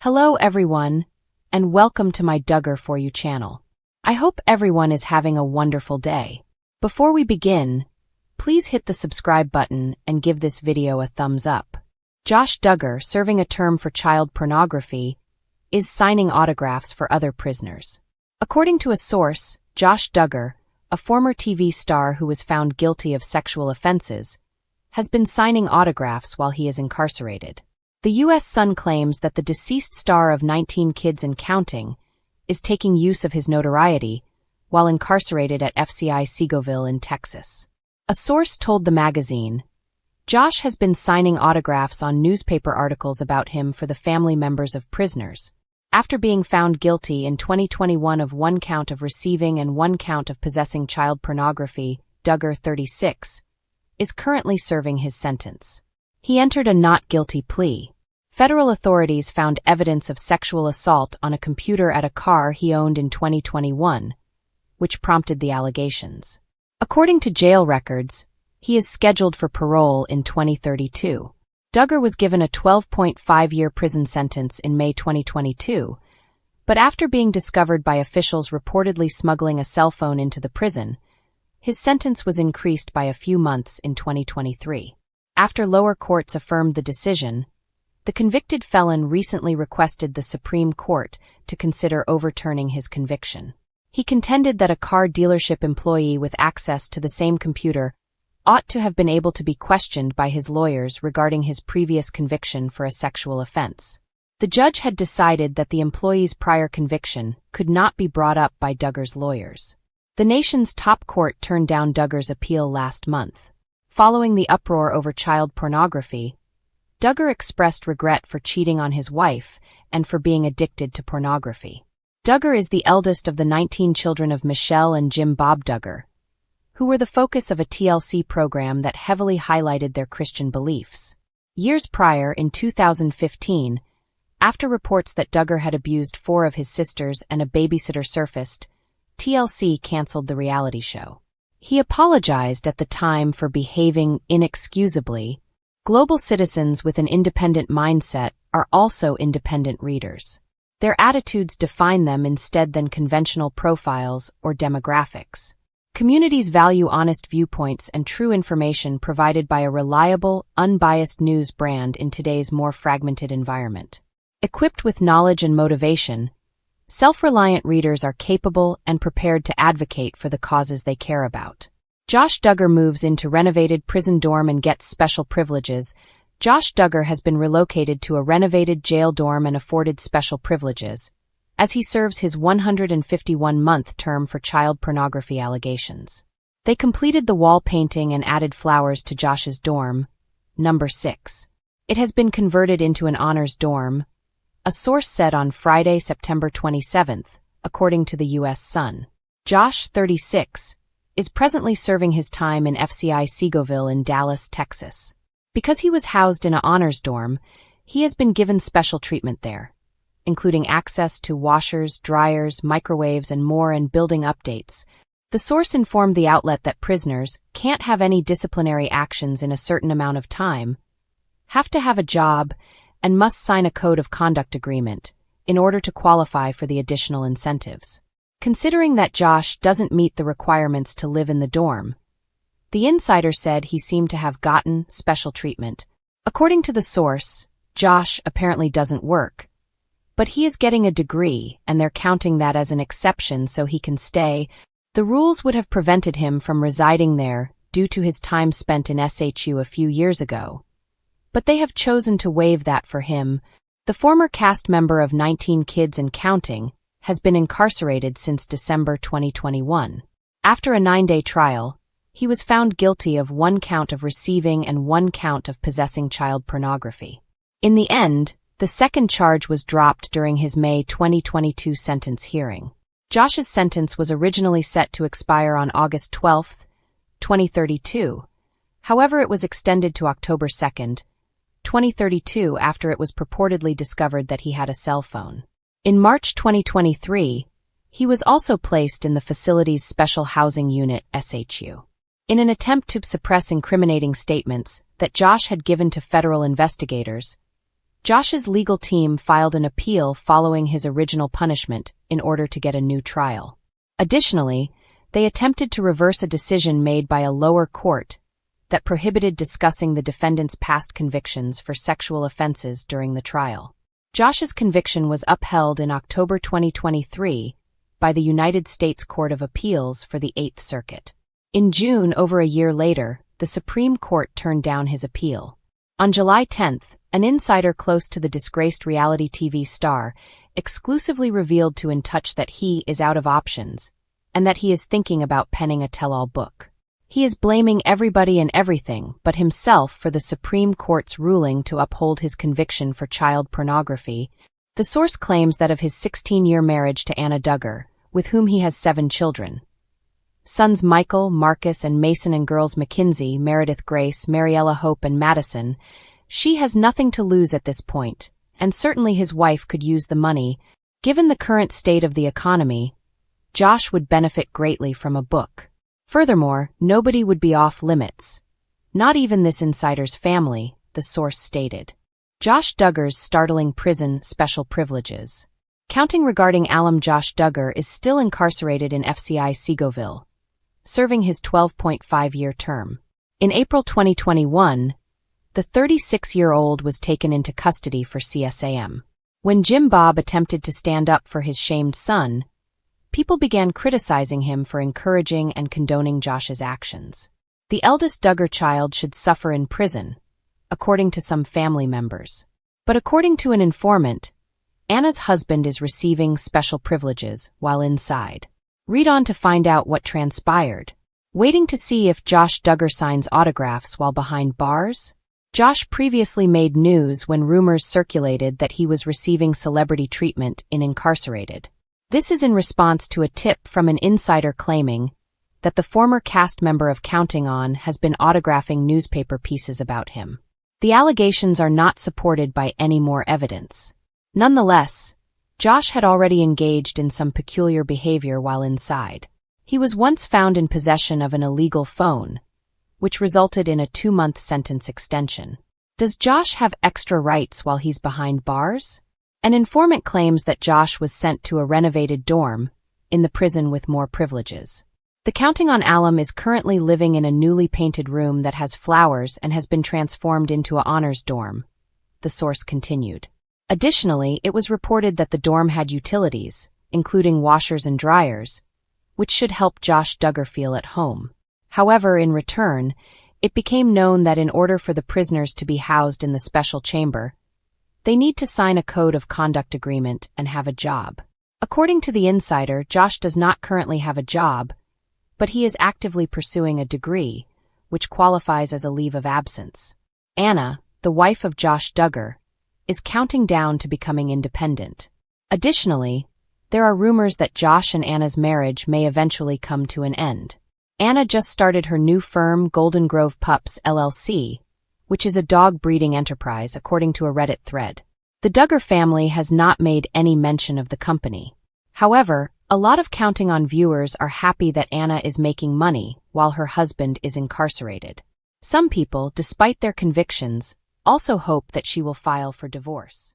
Hello everyone, and welcome to my Duggar For You channel. I hope everyone is having a wonderful day. Before we begin, please hit the subscribe button and give this video a thumbs up. Josh Duggar, serving a term for child pornography, is signing autographs for other prisoners. According to a source, Josh Duggar, a former TV star who was found guilty of sexual offenses, has been signing autographs while he is incarcerated. The U.S. Sun claims that the deceased star of 19 Kids and Counting is taking use of his notoriety while incarcerated at FCI Seagoville in Texas. A source told the magazine, "Josh has been signing autographs on newspaper articles about him for the family members of prisoners. After being found guilty in 2021 of one count of receiving and one count of possessing child pornography, Duggar, 36, is currently serving his sentence. He entered a not guilty plea. Federal authorities found evidence of sexual assault on a computer at a car he owned in 2021, which prompted the allegations. According to jail records, he is scheduled for parole in 2032. Duggar was given a 12.5-year prison sentence in May 2022, but after being discovered by officials reportedly smuggling a cell phone into the prison, his sentence was increased by a few months in 2023. After lower courts affirmed the decision, the convicted felon recently requested the Supreme Court to consider overturning his conviction. He contended that a car dealership employee with access to the same computer ought to have been able to be questioned by his lawyers regarding his previous conviction for a sexual offense. The judge had decided that the employee's prior conviction could not be brought up by Duggar's lawyers. The nation's top court turned down Duggar's appeal last month. Following the uproar over child pornography, Duggar expressed regret for cheating on his wife and for being addicted to pornography. Duggar is the eldest of the 19 children of Michelle and Jim Bob Duggar, who were the focus of a TLC program that heavily highlighted their Christian beliefs. Years prior, in 2015, after reports that Duggar had abused 4 of his sisters and a babysitter surfaced, TLC canceled the reality show. He apologized at the time for behaving inexcusably. Global citizens with an independent mindset are also independent readers. Their attitudes define them instead than conventional profiles or demographics. Communities value honest viewpoints and true information provided by a reliable, unbiased news brand in today's more fragmented environment. Equipped with knowledge and motivation, self-reliant readers are capable and prepared to advocate for the causes they care about. Josh Duggar moves into renovated prison dorm and gets special privileges. Josh Duggar has been relocated to a renovated jail dorm and afforded special privileges, as he serves his 151-month term for child pornography allegations. They completed the wall painting and added flowers to Josh's dorm, number 6. It has been converted into an honors dorm, a source said on Friday, September 27th, according to the U.S. Sun. Josh, 36, is presently serving his time in FCI Seagoville in Dallas, Texas. Because he was housed in an honors dorm, he has been given special treatment there, including access to washers, dryers, microwaves, and more, and building updates. The source informed the outlet that prisoners can't have any disciplinary actions in a certain amount of time, have to have a job, and must sign a code of conduct agreement in order to qualify for the additional incentives. Considering that Josh doesn't meet the requirements to live in the dorm, the insider said he seemed to have gotten special treatment. According to the source, Josh apparently doesn't work, but he is getting a degree and they're counting that as an exception so he can stay. The rules would have prevented him from residing there due to his time spent in SHU a few years ago, but they have chosen to waive that for him. The former cast member of 19 Kids and Counting has been incarcerated since December 2021. After a 9-day trial, he was found guilty of one count of receiving and one count of possessing child pornography. In the end, the second charge was dropped during his May 2022 sentence hearing. Josh's sentence was originally set to expire on August 12, 2032. However, it was extended to October 2, 2032 after it was purportedly discovered that he had a cell phone. In March 2023, he was also placed in the facility's Special Housing Unit, SHU. In an attempt to suppress incriminating statements that Josh had given to federal investigators, Josh's legal team filed an appeal following his original punishment in order to get a new trial. Additionally, they attempted to reverse a decision made by a lower court that prohibited discussing the defendant's past convictions for sexual offenses during the trial. Josh's conviction was upheld in October 2023 by the United States Court of Appeals for the Eighth Circuit. In June, over a year later, the Supreme Court turned down his appeal. On July 10th, an insider close to the disgraced reality TV star exclusively revealed to In Touch that he is out of options and that he is thinking about penning a tell-all book. He is blaming everybody and everything but himself for the Supreme Court's ruling to uphold his conviction for child pornography. The source claims that of his 16-year marriage to Anna Duggar, with whom he has 7 children, sons Michael, Marcus, and Mason, and girls Mackenzie, Meredith Grace, Mariella Hope, and Madison, she has nothing to lose at this point, and certainly his wife could use the money. Given the current state of the economy, Josh would benefit greatly from a book. Furthermore, nobody would be off limits. Not even this insider's family, the source stated. Josh Duggar's startling prison special privileges. Counting regarding alum: Josh Duggar is still incarcerated in FCI Segoville, serving his 12.5-year term. In April 2021, the 36-year-old was taken into custody for CSAM. When Jim Bob attempted to stand up for his shamed son, people began criticizing him for encouraging and condoning Josh's actions. The eldest Duggar child should suffer in prison, according to some family members. But according to an informant, Anna's husband is receiving special privileges while inside. Read on to find out what transpired. Waiting to see if Josh Duggar signs autographs while behind bars? Josh previously made news when rumors circulated that he was receiving celebrity treatment in Incarcerated. This is in response to a tip from an insider claiming that the former cast member of Counting On has been autographing newspaper pieces about him. The allegations are not supported by any more evidence. Nonetheless, Josh had already engaged in some peculiar behavior while inside. He was once found in possession of an illegal phone, which resulted in a 2-month sentence extension. Does Josh have extra rights while he's behind bars? An informant claims that Josh was sent to a renovated dorm in the prison with more privileges. The Counting On alum is currently living in a newly painted room that has flowers and has been transformed into an honors dorm, the source continued. Additionally, it was reported that the dorm had utilities, including washers and dryers, which should help Josh Duggar feel at home. However, in return, it became known that in order for the prisoners to be housed in the special chamber, they need to sign a code of conduct agreement and have a job. According to the insider, Josh does not currently have a job, but he is actively pursuing a degree, which qualifies as a leave of absence. Anna, the wife of Josh Duggar, is counting down to becoming independent. Additionally, there are rumors that Josh and Anna's marriage may eventually come to an end. Anna just started her new firm, Golden Grove Pups, LLC, which is a dog breeding enterprise, according to a Reddit thread. The Duggar family has not made any mention of the company. However, a lot of Counting On viewers are happy that Anna is making money while her husband is incarcerated. Some people, despite their convictions, also hope that she will file for divorce.